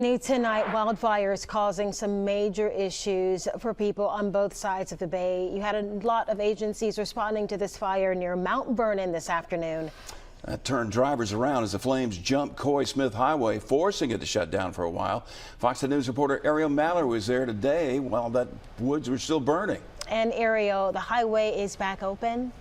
New tonight, wildfires causing some major issues for people on both sides of the bay. You had a lot of agencies responding to this fire near Mount Vernon this afternoon. That turned drivers around as the flames jumped Coy Smith Highway, forcing it to shut down for a while. Fox News reporter Ariel Mallory was there today while that woods were still burning. And Ariel, the highway is back open?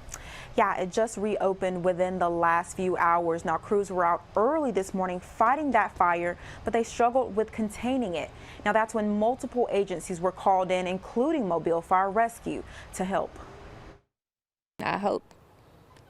Yeah, it just reopened within the last few hours. Now, crews were out early this morning fighting that fire, but they struggled with containing it. Now, that's when multiple agencies were called in, including Mobile Fire Rescue, to help. I hope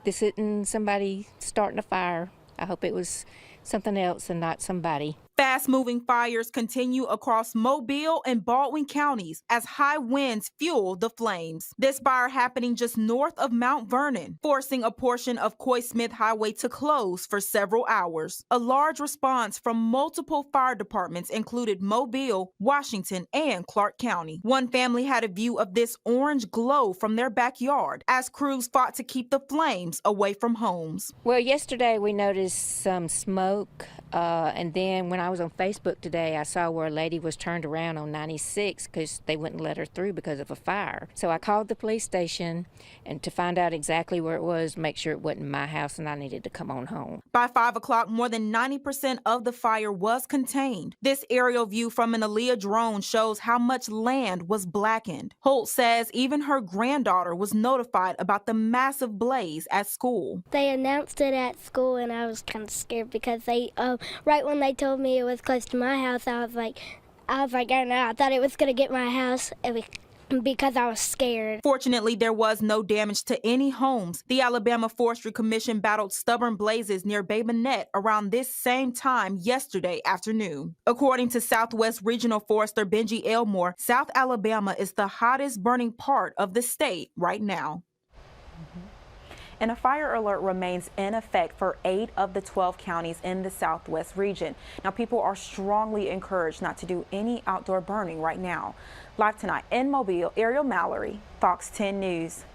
this isn't somebody starting a fire. I hope it was something else and not somebody. Fast-moving fires continue across Mobile and Baldwin counties as high winds fuel the flames. This fire happening just north of Mount Vernon, forcing a portion of Coy Smith Highway to close for several hours. A large response from multiple fire departments included Mobile, Washington, and Clark County. One family had a view of this orange glow from their backyard as crews fought to keep the flames away from homes. Well, yesterday we noticed some smoke, and then when I was on Facebook today, I saw where a lady was turned around on 96 because they wouldn't let her through because of a fire. So I called the police station and to find out exactly where it was, make sure it wasn't my house and I needed to come on home. By 5 o'clock, more than 90% of the fire was contained. This aerial view from an Aaliyah drone shows how much land was blackened. Holt says even her granddaughter was notified about the massive blaze at school. They announced it at school and I was kind of scared because they, right when they told me it was close to my house, I was like, oh no, I thought it was going to get my house because I was scared. Fortunately, there was no damage to any homes. The Alabama Forestry Commission battled stubborn blazes near Bay Minette around this same time yesterday afternoon. According to Southwest Regional Forester Benji Elmore, South Alabama is the hottest burning part of the state right now. And a fire alert remains in effect for 8 of the 12 counties in the Southwest region. Now, people are strongly encouraged not to do any outdoor burning right now. Live tonight in Mobile, Ariel Mallory, Fox 10 News.